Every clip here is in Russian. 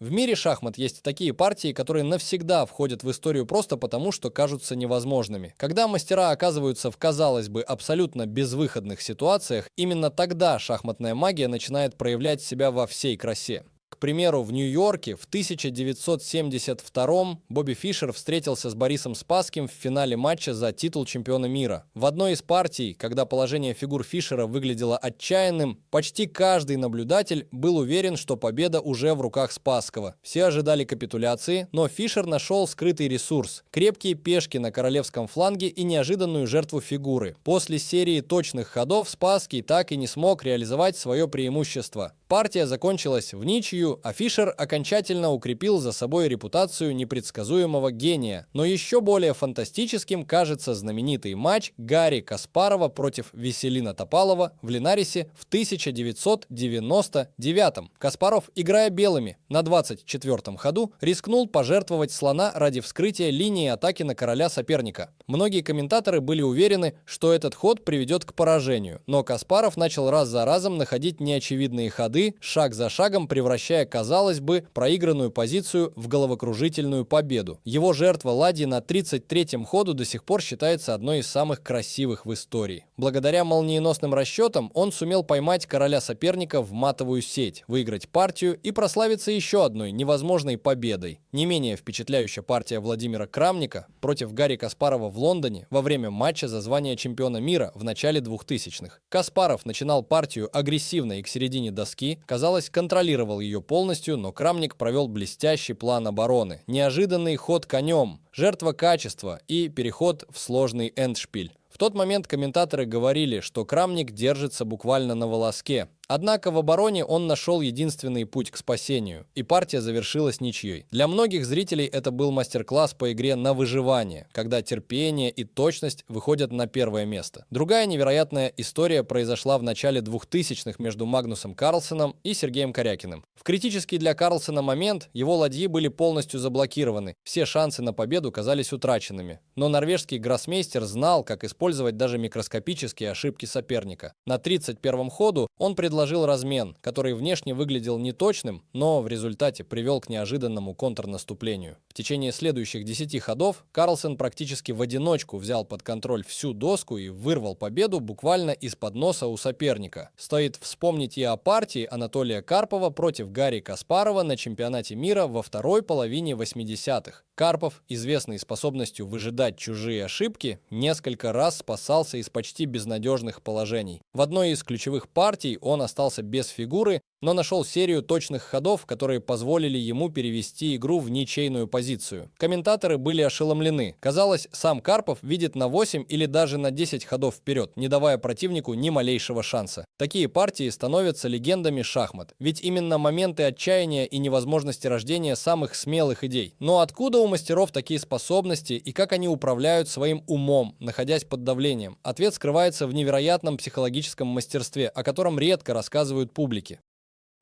В мире шахмат есть такие партии, которые навсегда входят в историю просто потому, что кажутся невозможными. Когда мастера оказываются в, казалось бы, абсолютно безвыходных ситуациях, именно тогда шахматная магия начинает проявлять себя во всей красе. К примеру, в Нью-Йорке в 1972 Бобби Фишер встретился с Борисом Спасским в финале матча за титул чемпиона мира. В одной из партий, когда положение фигур Фишера выглядело отчаянным, почти каждый наблюдатель был уверен, что победа уже в руках Спасского. Все ожидали капитуляции, но Фишер нашел скрытый ресурс – крепкие пешки на королевском фланге и неожиданную жертву фигуры. После серии точных ходов Спасский так и не смог реализовать свое преимущество. Партия закончилась в ничью, а Фишер окончательно укрепил за собой репутацию непредсказуемого гения. Но еще более фантастическим кажется знаменитый матч Гарри Каспарова против Веселина Топалова в Линарисе в 1999. Каспаров, играя белыми на 24-м ходу, рискнул пожертвовать слона ради вскрытия линии атаки на короля соперника. Многие комментаторы были уверены, что этот ход приведет к поражению, но Каспаров начал раз за разом находить неочевидные ходы, шаг за шагом превращая, казалось бы, проигранную позицию в головокружительную победу. Его жертва ладьи на 33-м ходу до сих пор считается одной из самых красивых в истории. Благодаря молниеносным расчетам он сумел поймать короля соперника в матовую сеть, выиграть партию и прославиться еще одной невозможной победой. Не менее впечатляющая партия Владимира Крамника против Гарри Каспарова в Лондоне во время матча за звание чемпиона мира в начале 2000-х. Каспаров начинал партию агрессивно и к середине доски, казалось, контролировал ее полностью, но Крамник провел блестящий план обороны. Неожиданный ход конем, жертва качества и переход в сложный эндшпиль. В тот момент комментаторы говорили, что Крамник держится буквально на волоске. Однако в обороне он нашел единственный путь к спасению, и партия завершилась ничьей. Для многих зрителей это был мастер-класс по игре на выживание, когда терпение и точность выходят на первое место. Другая невероятная история произошла в начале 2000-х между Магнусом Карлсеном и Сергеем Корякиным. В критический для Карлсена момент его ладьи были полностью заблокированы, все шансы на победу казались утраченными. Но норвежский гроссмейстер знал, как использовать даже микроскопические ошибки соперника. На 31-м ходу он предложил размен, который внешне выглядел неточным, но в результате привел к неожиданному контрнаступлению. В течение следующих 10 ходов Карлсен практически в одиночку взял под контроль всю доску и вырвал победу буквально из-под носа у соперника. Стоит вспомнить и о партии Анатолия Карпова против Гарри Каспарова на чемпионате мира во второй половине 80-х. Карпов, известный способностью выжидать чужие ошибки, несколько раз спасался из почти безнадежных положений. В одной из ключевых партий он остался без фигуры, но нашел серию точных ходов, которые позволили ему перевести игру в ничейную позицию. Комментаторы были ошеломлены. Казалось, сам Карпов видит на 8 или даже на 10 ходов вперед, не давая противнику ни малейшего шанса. Такие партии становятся легендами шахмат, ведь именно моменты отчаяния и невозможности рождения самых смелых идей. Но откуда у мастеров такие способности и как они управляют своим умом, находясь под давлением? Ответ скрывается в невероятном психологическом мастерстве, о котором редко рассказывают публике.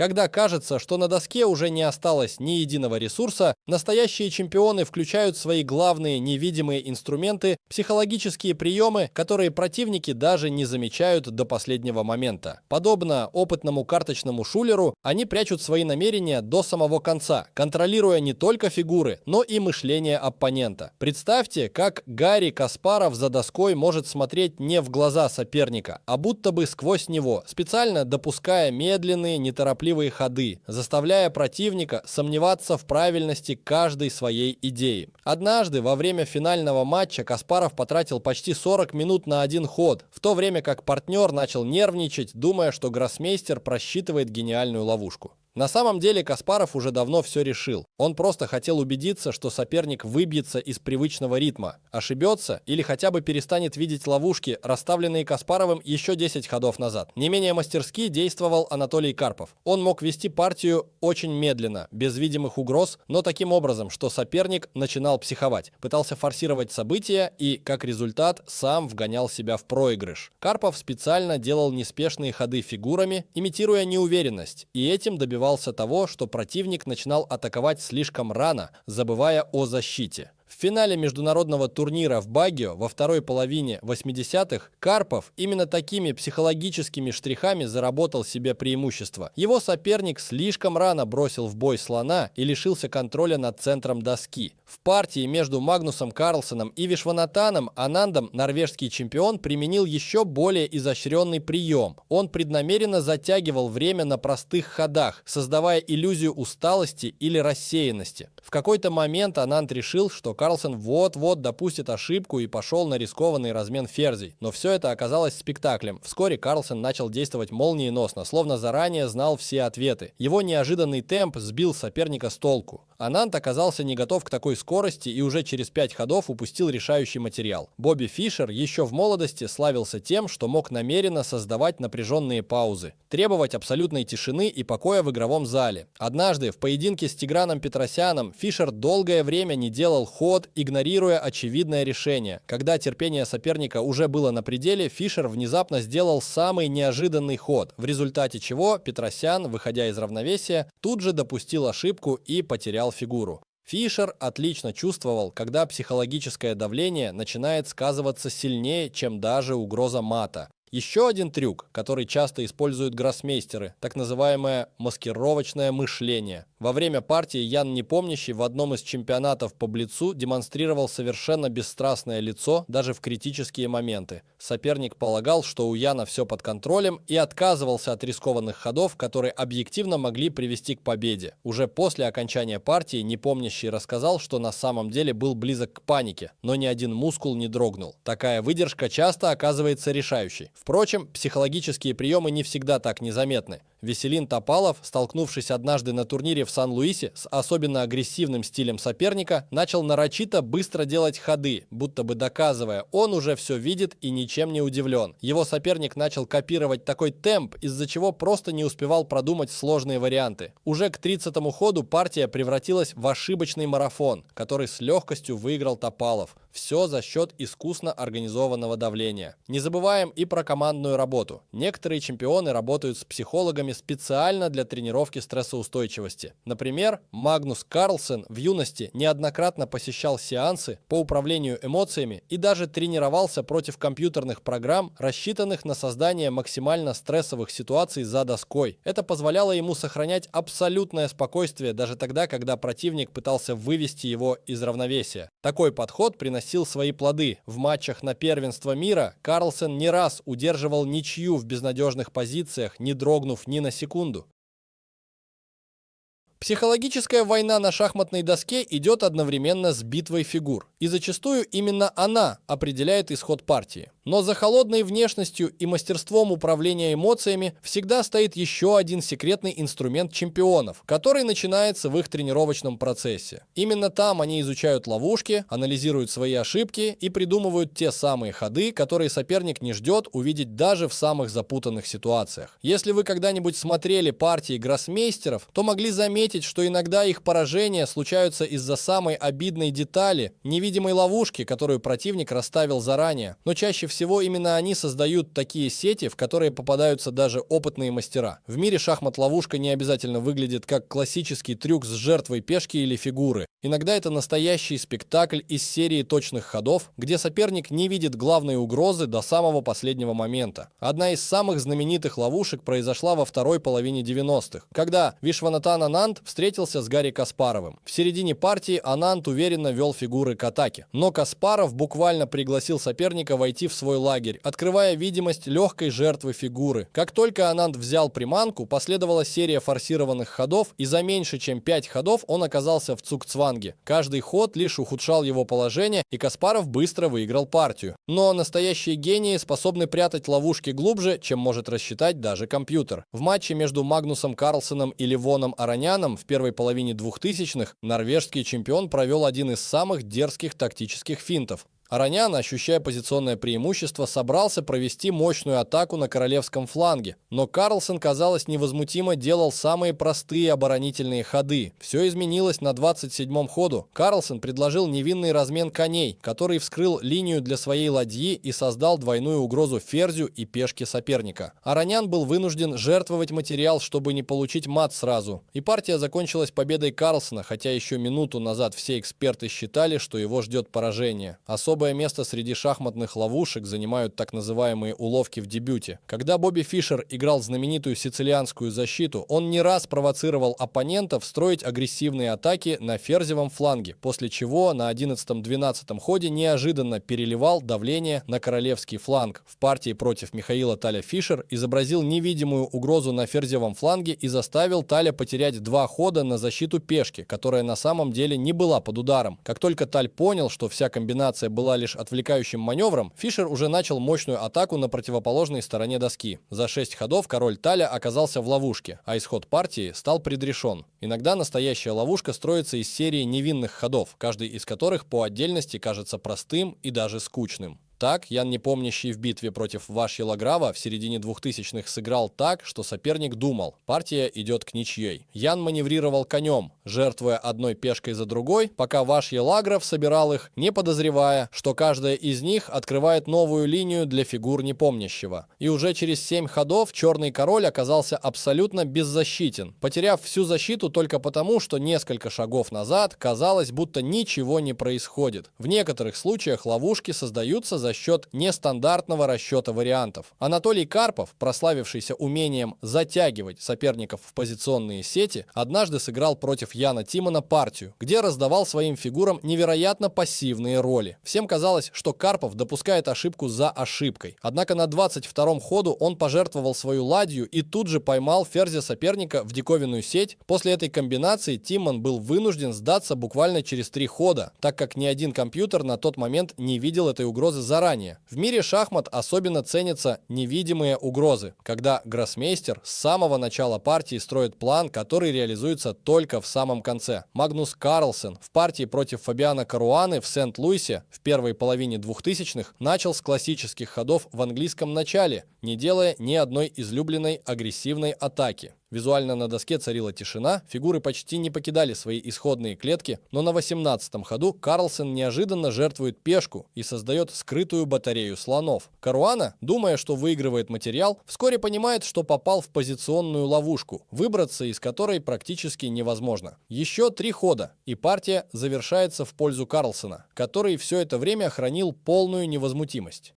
Когда кажется, что на доске уже не осталось ни единого ресурса, настоящие чемпионы включают в свои главные невидимые инструменты психологические приемы, которые противники даже не замечают до последнего момента. Подобно опытному карточному шулеру, они прячут свои намерения до самого конца, контролируя не только фигуры, но и мышление оппонента. Представьте, как Гарри Каспаров за доской может смотреть не в глаза соперника, а будто бы сквозь него, специально допуская медленные, неторопливые ходы, заставляя противника сомневаться в правильности каждой своей идеи. Однажды во время финального матча Каспаров потратил почти 40 минут на один ход, в то время как партнер начал нервничать, думая, что гроссмейстер просчитывает гениальную ловушку. На самом деле Каспаров уже давно все решил. Он просто хотел убедиться, что соперник выбьется из привычного ритма, ошибется или хотя бы перестанет видеть ловушки, расставленные Каспаровым еще 10 ходов назад. Не менее мастерски действовал Анатолий Карпов. Он мог вести партию очень медленно, без видимых угроз, но таким образом, что соперник начинал психовать, пытался форсировать события и, как результат, сам вгонял себя в проигрыш. Карпов специально делал неспешные ходы фигурами, имитируя неуверенность, и этим добивался того, что противник начинал атаковать слишком рано, забывая о защите. В финале международного турнира в Багио во второй половине 80-х Карпов именно такими психологическими штрихами заработал себе преимущество. Его соперник слишком рано бросил в бой слона и лишился контроля над центром доски. В партии между Магнусом Карлсеном и Вишванатаном Анандом норвежский чемпион применил еще более изощренный прием. Он преднамеренно затягивал время на простых ходах, создавая иллюзию усталости или рассеянности. В какой-то момент Ананд решил, что Карлсен вот-вот допустит ошибку и пошел на рискованный размен ферзей. Но все это оказалось спектаклем. Вскоре Карлсен начал действовать молниеносно, словно заранее знал все ответы. Его неожиданный темп сбил соперника с толку. Ананд оказался не готов к такой скорости и уже через 5 ходов упустил решающий материал. Бобби Фишер еще в молодости славился тем, что мог намеренно создавать напряженные паузы, требовать абсолютной тишины и покоя в игровом зале. Однажды в поединке с Тиграном Петросяном Фишер долгое время не делал ход, игнорируя очевидное решение. Когда терпение соперника уже было на пределе, Фишер внезапно сделал самый неожиданный ход, в результате чего Петросян, выходя из равновесия, тут же допустил ошибку и потерял фигуру. Фишер отлично чувствовал, когда психологическое давление начинает сказываться сильнее, чем даже угроза мата. Еще один трюк, который часто используют гроссмейстеры, так называемое маскировочное мышление. Во время партии Ян Непомнящий в одном из чемпионатов по блицу демонстрировал совершенно бесстрастное лицо даже в критические моменты. Соперник полагал, что у Яна все под контролем, и отказывался от рискованных ходов, которые объективно могли привести к победе. Уже после окончания партии Непомнящий рассказал, что на самом деле был близок к панике, но ни один мускул не дрогнул. Такая выдержка часто оказывается решающей. Впрочем, психологические приемы не всегда так незаметны. Веселин Топалов, столкнувшись однажды на турнире в Сан-Луисе с особенно агрессивным стилем соперника, начал нарочито быстро делать ходы, будто бы доказывая, он уже все видит и ничем не удивлен. Его соперник начал копировать такой темп, из-за чего просто не успевал продумать сложные варианты. Уже к 30-му ходу партия превратилась в ошибочный марафон, который с легкостью выиграл Топалов. Все за счет искусно организованного давления. Не забываем и про командную работу. Некоторые чемпионы работают с психологами специально для тренировки стрессоустойчивости. Например, Магнус Карлсен в юности неоднократно посещал сеансы по управлению эмоциями и даже тренировался против компьютерных программ, рассчитанных на создание максимально стрессовых ситуаций за доской. Это позволяло ему сохранять абсолютное спокойствие даже тогда, когда противник пытался вывести его из равновесия. Такой подход приносил свои плоды. В матчах на первенство мира Карлсен не раз удерживал ничью в безнадежных позициях, не дрогнув ни на секунду. Психологическая война на шахматной доске идет одновременно с битвой фигур, и зачастую именно она определяет исход партии. Но за холодной внешностью и мастерством управления эмоциями всегда стоит еще один секретный инструмент чемпионов, который начинается в их тренировочном процессе. Именно там они изучают ловушки, анализируют свои ошибки и придумывают те самые ходы, которые соперник не ждет увидеть даже в самых запутанных ситуациях. Если вы когда-нибудь смотрели партии гроссмейстеров, то могли заметить, что иногда их поражения случаются из-за самой обидной детали, невидимой ловушки, которую противник расставил заранее. Но чаще всего именно они создают такие сети, в которые попадаются даже опытные мастера. В мире шахмат-ловушка не обязательно выглядит как классический трюк с жертвой пешки или фигуры. Иногда это настоящий спектакль из серии точных ходов, где соперник не видит главной угрозы до самого последнего момента. Одна из самых знаменитых ловушек произошла во второй половине 90-х, когда Вишванатан Ананд встретился с Гарри Каспаровым. В середине партии Ананд уверенно вел фигуры к атаке, но Каспаров буквально пригласил соперника войти в свой лагерь, открывая видимость легкой жертвы фигуры. Как только Ананд взял приманку, последовала серия форсированных ходов, и за меньше чем 5 ходов он оказался в цугцванге. Каждый ход лишь ухудшал его положение, и Каспаров быстро выиграл партию. Но настоящие гении способны прятать ловушки глубже, чем может рассчитать даже компьютер. В матче между Магнусом Карлсеном и Левоном Ароняном в первой половине 2000-х норвежский чемпион провел один из самых дерзких тактических финтов. Аронян, ощущая позиционное преимущество, собрался провести мощную атаку на королевском фланге, но Карлсон, казалось, невозмутимо делал самые простые оборонительные ходы. Все изменилось на 27-м ходу. Карлсон предложил невинный размен коней, который вскрыл линию для своей ладьи и создал двойную угрозу ферзю и пешке соперника. Аронян был вынужден жертвовать материал, чтобы не получить мат сразу. И партия закончилась победой Карлсона, хотя еще минуту назад все эксперты считали, что его ждет поражение. Особое место среди шахматных ловушек занимают так называемые уловки в дебюте. Когда Бобби Фишер играл знаменитую сицилианскую защиту, он не раз провоцировал оппонентов строить агрессивные атаки на ферзевом фланге, после чего на 11-12 ходе неожиданно переливал давление на королевский фланг. В партии против Михаила Таля Фишер изобразил невидимую угрозу на ферзевом фланге и заставил Таля потерять 2 хода на защиту пешки, которая на самом деле не была под ударом. Как только Таль понял, что вся комбинация была лишь отвлекающим маневром, Фишер уже начал мощную атаку на противоположной стороне доски. За 6 ходов король Таля оказался в ловушке, а исход партии стал предрешен. Иногда настоящая ловушка строится из серии невинных ходов, каждый из которых по отдельности кажется простым и даже скучным. Так, Ян Непомнящий в битве против Вашьи Лаграва в середине 2000-х сыграл так, что соперник думал, партия идет к ничьей. Ян маневрировал конем, жертвуя одной пешкой за другой, пока Вашья Лаграв собирал их, не подозревая, что каждая из них открывает новую линию для фигур Непомнящего. И уже через 7 ходов черный король оказался абсолютно беззащитен, потеряв всю защиту только потому, что несколько шагов назад казалось, будто ничего не происходит. В некоторых случаях ловушки создаются за счет нестандартного расчета вариантов. Анатолий Карпов, прославившийся умением затягивать соперников в позиционные сети, однажды сыграл против Яна Тимона партию, где раздавал своим фигурам невероятно пассивные роли. Всем казалось, что Карпов допускает ошибку за ошибкой. Однако на 22-м ходу он пожертвовал свою ладью и тут же поймал ферзя соперника в диковинную сеть. После этой комбинации Тимон был вынужден сдаться буквально через 3 хода, так как ни один компьютер на тот момент не видел этой угрозы заранее. В мире шахмат особенно ценятся невидимые угрозы, когда гроссмейстер с самого начала партии строит план, который реализуется только в самом конце. Магнус Карлсен в партии против Фабиано Каруаны в Сент-Луисе в первой половине 2000-х начал с классических ходов в английском начале, не делая ни одной излюбленной агрессивной атаки. Визуально на доске царила тишина, фигуры почти не покидали свои исходные клетки, но на 18-м ходу Карлсен неожиданно жертвует пешку и создает скрытую батарею слонов. Каруана, думая, что выигрывает материал, вскоре понимает, что попал в позиционную ловушку, выбраться из которой практически невозможно. Еще 3 хода, и партия завершается в пользу Карлсена, который все это время хранил полную невозмутимость.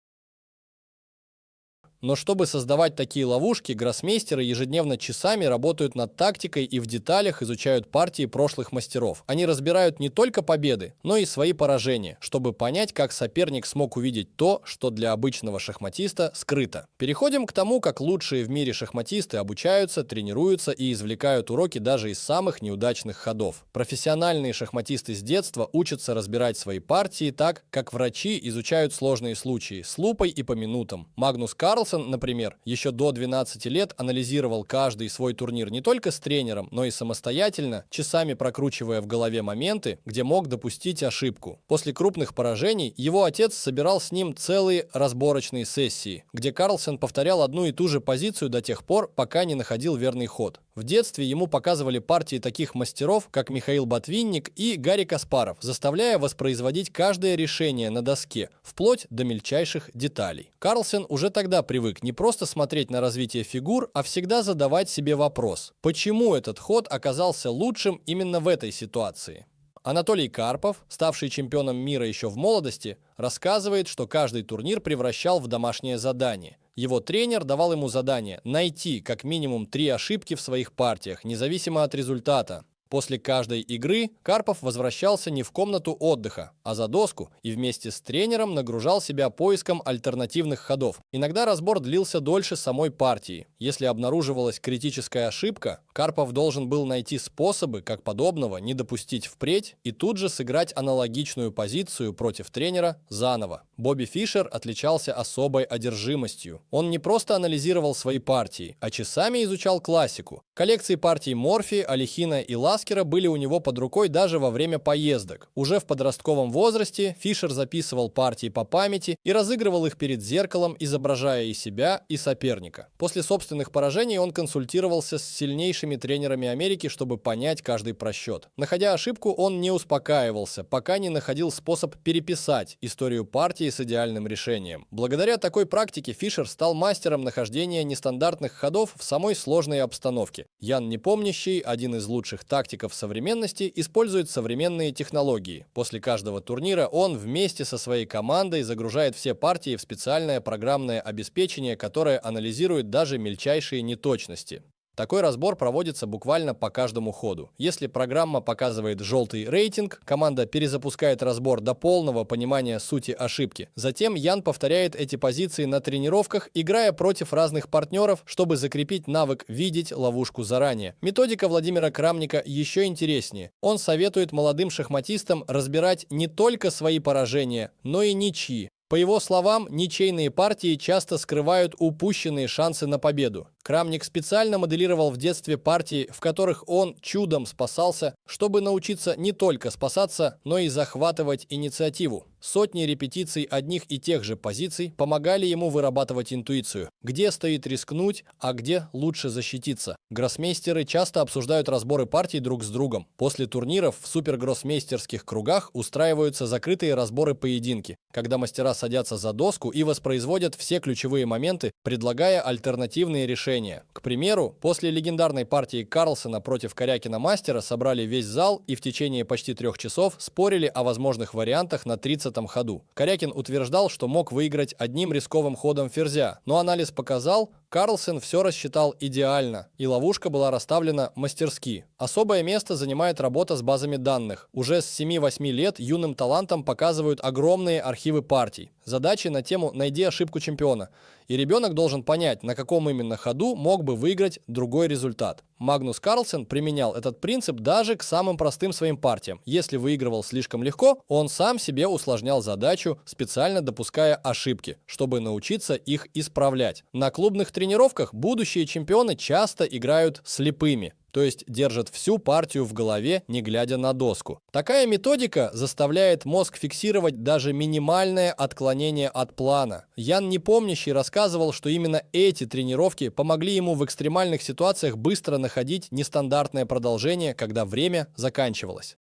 Но чтобы создавать такие ловушки, гроссмейстеры ежедневно часами работают над тактикой и в деталях изучают партии прошлых мастеров. Они разбирают не только победы, но и свои поражения, чтобы понять, как соперник смог увидеть то, что для обычного шахматиста скрыто. Переходим к тому, как лучшие в мире шахматисты обучаются, тренируются и извлекают уроки даже из самых неудачных ходов. Профессиональные шахматисты с детства учатся разбирать свои партии так, как врачи изучают сложные случаи, с лупой и по минутам. Магнус Карлсен, например, еще до 12 лет анализировал каждый свой турнир не только с тренером, но и самостоятельно, часами прокручивая в голове моменты, где мог допустить ошибку. После крупных поражений его отец собирал с ним целые разборочные сессии, где Карлсен повторял одну и ту же позицию до тех пор, пока не находил верный ход. В детстве ему показывали партии таких мастеров, как Михаил Ботвинник и Гарри Каспаров, заставляя воспроизводить каждое решение на доске, вплоть до мельчайших деталей. Карлсен уже тогда привык не просто смотреть на развитие фигур, а всегда задавать себе вопрос: почему этот ход оказался лучшим именно в этой ситуации? Анатолий Карпов, ставший чемпионом мира еще в молодости, рассказывает, что каждый турнир превращал в домашнее задание. Его тренер давал ему задание найти как минимум 3 ошибки в своих партиях, независимо от результата. После каждой игры Карпов возвращался не в комнату отдыха, а за доску и вместе с тренером нагружал себя поиском альтернативных ходов. Иногда разбор длился дольше самой партии. Если обнаруживалась критическая ошибка, Карпов должен был найти способы, как подобного не допустить впредь, и тут же сыграть аналогичную позицию против тренера заново. Бобби Фишер отличался особой одержимостью. Он не просто анализировал свои партии, а часами изучал классику. Коллекции партий Морфи, Алехина и Лас Ласкера были у него под рукой даже во время поездок. Уже в подростковом возрасте Фишер записывал партии по памяти и разыгрывал их перед зеркалом, изображая и себя, и соперника. После собственных поражений он консультировался с сильнейшими тренерами Америки, чтобы понять каждый просчет. Находя ошибку, он не успокаивался, пока не находил способ переписать историю партии с идеальным решением. Благодаря такой практике Фишер стал мастером нахождения нестандартных ходов в самой сложной обстановке. Ян Непомнящий, один из лучших тактиков современности, использует современные технологии. После каждого турнира он вместе со своей командой загружает все партии в специальное программное обеспечение, которое анализирует даже мельчайшие неточности. Такой разбор проводится буквально по каждому ходу. Если программа показывает желтый рейтинг, команда перезапускает разбор до полного понимания сути ошибки. Затем Ян повторяет эти позиции на тренировках, играя против разных партнеров, чтобы закрепить навык видеть ловушку заранее. Методика Владимира Крамника еще интереснее. Он советует молодым шахматистам разбирать не только свои поражения, но и ничьи. По его словам, ничейные партии часто скрывают упущенные шансы на победу. Крамник специально моделировал в детстве партии, в которых он чудом спасался, чтобы научиться не только спасаться, но и захватывать инициативу. Сотни репетиций одних и тех же позиций помогали ему вырабатывать интуицию, где стоит рискнуть, а где лучше защититься. Гроссмейстеры часто обсуждают разборы партий друг с другом. После турниров в супергроссмейстерских кругах устраиваются закрытые разборы-поединки, когда мастера садятся за доску и воспроизводят все ключевые моменты, предлагая альтернативные решения. К примеру, после легендарной партии Карлсена против Корякина-мастера собрали весь зал и в течение почти 3 часов спорили о возможных вариантах на 30-м ходу. Корякин утверждал, что мог выиграть одним рисковым ходом ферзя, но анализ показал, Карлсен все рассчитал идеально, и ловушка была расставлена мастерски. Особое место занимает работа с базами данных. Уже с 7-8 лет юным талантам показывают огромные архивы партий. Задачи на тему «Найди ошибку чемпиона». И ребенок должен понять, на каком именно ходу мог бы выиграть другой результат. Магнус Карлсен применял этот принцип даже к самым простым своим партиям. Если выигрывал слишком легко, он сам себе усложнял задачу, специально допуская ошибки, чтобы научиться их исправлять. На клубных тренировках будущие чемпионы часто играют слепыми, то есть держат всю партию в голове, не глядя на доску. Такая методика заставляет мозг фиксировать даже минимальное отклонение от плана. Ян Непомнящий рассказывал, что именно эти тренировки помогли ему в экстремальных ситуациях быстро находить нестандартное продолжение, когда время заканчивалось.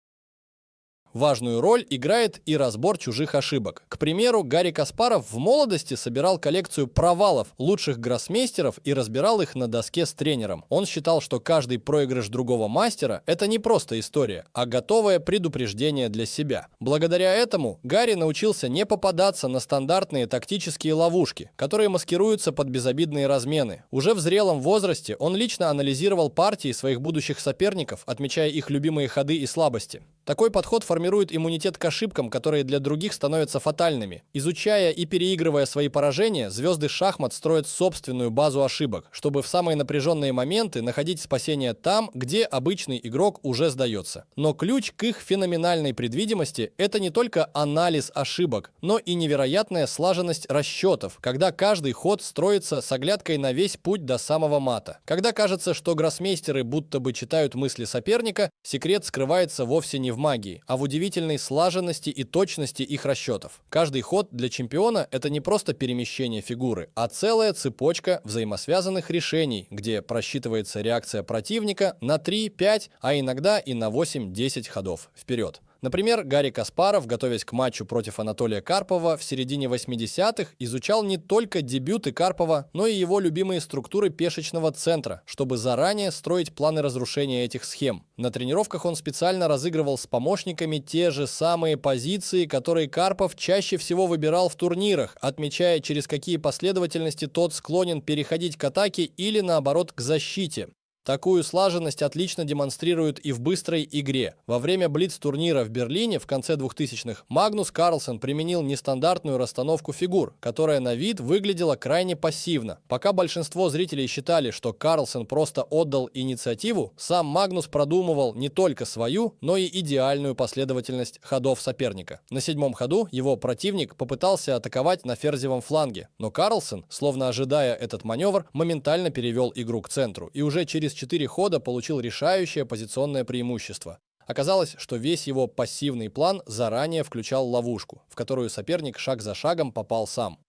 Важную роль играет и разбор чужих ошибок. К примеру, Гарри Каспаров в молодости собирал коллекцию провалов лучших гроссмейстеров и разбирал их на доске с тренером. Он считал, что каждый проигрыш другого мастера – это не просто история, а готовое предупреждение для себя. Благодаря этому Гарри научился не попадаться на стандартные тактические ловушки, которые маскируются под безобидные размены. Уже в зрелом возрасте он лично анализировал партии своих будущих соперников, отмечая их любимые ходы и слабости. Такой подход формирует иммунитет к ошибкам, которые для других становятся фатальными. Изучая и переигрывая свои поражения, звезды шахмат строят собственную базу ошибок, чтобы в самые напряженные моменты находить спасение там, где обычный игрок уже сдается. Но ключ к их феноменальной предвидимости – это не только анализ ошибок, но и невероятная слаженность расчетов, когда каждый ход строится с оглядкой на весь путь до самого мата. Когда кажется, что гроссмейстеры будто бы читают мысли соперника, секрет скрывается вовсе не в магии, а в удивительной слаженности и точности их расчетов. Каждый ход для чемпиона – это не просто перемещение фигуры, а целая цепочка взаимосвязанных решений, где просчитывается реакция противника на 3, 5, а иногда и на 8-10 ходов вперед. Например, Гарри Каспаров, готовясь к матчу против Анатолия Карпова в середине 80-х, изучал не только дебюты Карпова, но и его любимые структуры пешечного центра, чтобы заранее строить планы разрушения этих схем. На тренировках он специально разыгрывал с помощниками те же самые позиции, которые Карпов чаще всего выбирал в турнирах, отмечая, через какие последовательности тот склонен переходить к атаке или, наоборот, к защите. Такую слаженность отлично демонстрируют и в быстрой игре. Во время блиц-турнира в Берлине в конце 2000-х Магнус Карлсен применил нестандартную расстановку фигур, которая на вид выглядела крайне пассивно. Пока большинство зрителей считали, что Карлсен просто отдал инициативу, сам Магнус продумывал не только свою, но и идеальную последовательность ходов соперника. На 7-м ходу его противник попытался атаковать на ферзевом фланге, но Карлсен, словно ожидая этот маневр, моментально перевел игру к центру и уже через 4 хода получил решающее позиционное преимущество. Оказалось, что весь его пассивный план заранее включал ловушку, в которую соперник шаг за шагом попал сам.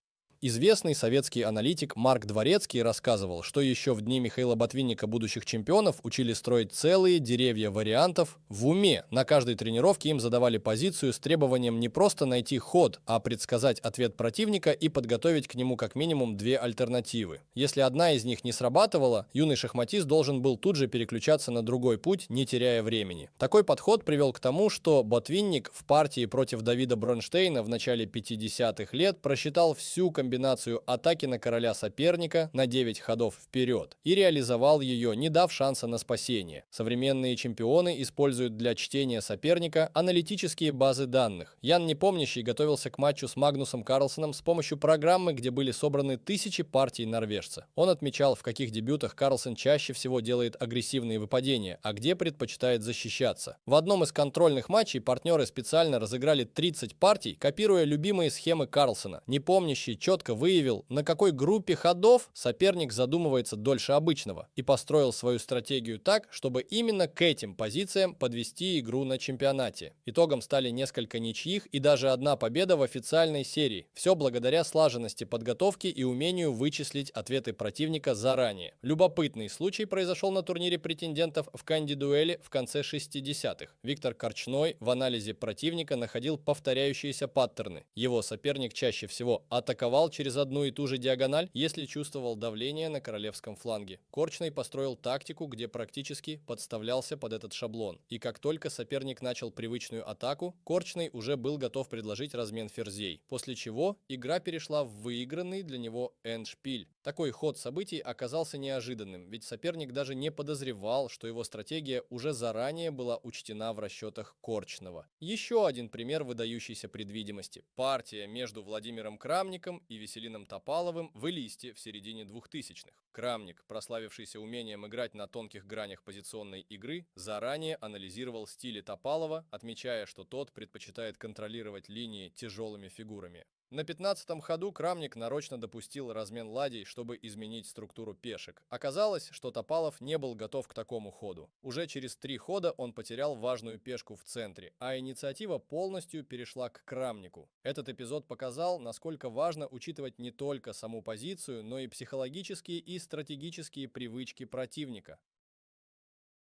Известный советский аналитик Марк Дворецкий рассказывал, что еще в дни Михаила Ботвинника будущих чемпионов учили строить целые деревья вариантов в уме. На каждой тренировке им задавали позицию с требованием не просто найти ход, а предсказать ответ противника и подготовить к нему как минимум 2 альтернативы. Если одна из них не срабатывала, юный шахматист должен был тут же переключаться на другой путь, не теряя времени. Такой подход привел к тому, что Ботвинник в партии против Давида Бронштейна в начале 50-х лет просчитал всю комбинацию атаки на короля соперника на 9 ходов вперед и реализовал ее, не дав шанса на спасение. Современные чемпионы используют для чтения соперника аналитические базы данных. Ян Непомнящий готовился к матчу с Магнусом Карлсеном с помощью программы, где были собраны тысячи партий норвежца. Он отмечал, в каких дебютах Карлсен чаще всего делает агрессивные выпадения, а где предпочитает защищаться. В одном из контрольных матчей партнеры специально разыграли 30 партий, копируя любимые схемы Карлсена. Непомнящий четко выявил, на какой группе ходов соперник задумывается дольше обычного, и построил свою стратегию так, чтобы именно к этим позициям подвести игру на чемпионате. Итогом стали несколько ничьих и даже одна победа в официальной серии. Все благодаря слаженности подготовки и умению вычислить ответы противника заранее. Любопытный случай произошел на турнире претендентов в Канди-дуэли в конце 60-х. Виктор Корчной в анализе противника находил повторяющиеся паттерны. Его соперник чаще всего атаковал через одну и ту же диагональ, если чувствовал давление на королевском фланге. Корчный построил тактику, где практически подставлялся под этот шаблон. И как только соперник начал привычную атаку, Корчный уже был готов предложить размен ферзей, после чего игра перешла в выигранный для него эндшпиль. Такой ход событий оказался неожиданным, ведь соперник даже не подозревал, что его стратегия уже заранее была учтена в расчетах Корчного. Еще один пример выдающейся предвидимости. Партия между Владимиром Крамником и Веселином Топаловым в Элисте в середине 2000-х. Крамник, прославившийся умением играть на тонких гранях позиционной игры, заранее анализировал стили Топалова, отмечая, что тот предпочитает контролировать линии тяжелыми фигурами. На 15-м ходу Крамник нарочно допустил размен ладей, чтобы изменить структуру пешек. Оказалось, что Топалов не был готов к такому ходу. Уже через 3 хода он потерял важную пешку в центре, а инициатива полностью перешла к Крамнику. Этот эпизод показал, насколько важно учитывать не только саму позицию, но и психологические и стратегические привычки противника.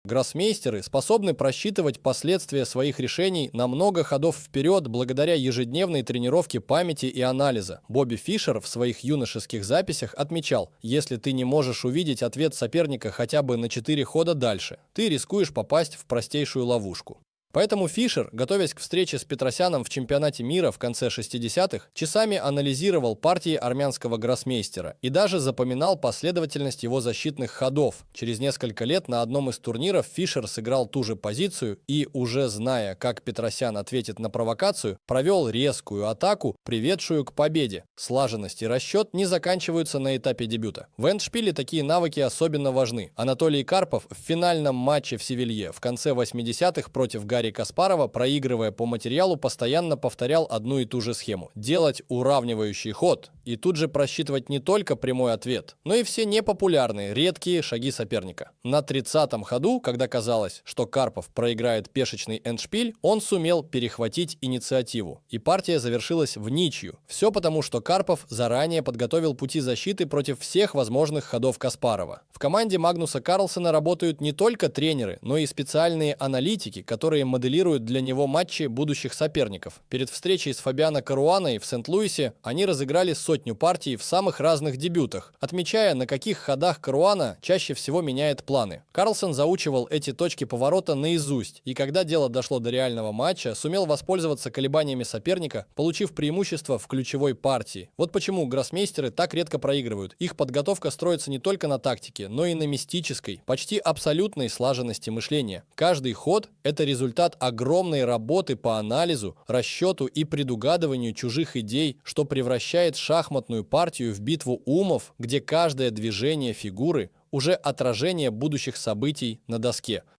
Гроссмейстеры способны просчитывать последствия своих решений на много ходов вперед благодаря ежедневной тренировке памяти и анализа. Бобби Фишер в своих юношеских записях отмечал: если ты не можешь увидеть ответ соперника хотя бы на 4 хода дальше, ты рискуешь попасть в простейшую ловушку. Поэтому Фишер, готовясь к встрече с Петросяном в чемпионате мира в конце 60-х, часами анализировал партии армянского гроссмейстера и даже запоминал последовательность его защитных ходов. Через несколько лет на одном из турниров Фишер сыграл ту же позицию и, уже зная, как Петросян ответит на провокацию, провел резкую атаку, приведшую к победе. Слаженность и расчет не заканчиваются на этапе дебюта. В эндшпиле такие навыки особенно важны. Анатолий Карпов в финальном матче в Севилье в конце 80-х против Гарри Каспарова, проигрывая по материалу, постоянно повторял одну и ту же схему: делать уравнивающий ход и тут же просчитывать не только прямой ответ, но и все непопулярные, редкие шаги соперника. На 30-м ходу, когда казалось, что Карпов проиграет пешечный эндшпиль, он сумел перехватить инициативу, и партия завершилась в ничью. Все потому, что Карпов заранее подготовил пути защиты против всех возможных ходов Каспарова. В команде Магнуса Карлсена работают не только тренеры, но и специальные аналитики, которые моделируют для него матчи будущих соперников. Перед встречей с Фабиано Каруаной в Сент-Луисе они разыграли сотню партий в самых разных дебютах, отмечая, на каких ходах Каруана чаще всего меняет планы. Карлсен заучивал эти точки поворота наизусть, и когда дело дошло до реального матча, сумел воспользоваться колебаниями соперника, получив преимущество в ключевой партии. Вот почему гроссмейстеры так редко проигрывают. Их подготовка строится не только на тактике, но и на мистической, почти абсолютной слаженности мышления. Каждый ход – это результат огромной работы по анализу, расчету и предугадыванию чужих идей, что превращает шахматную партию в битву умов, где каждое движение фигуры уже отражение будущих событий на доске.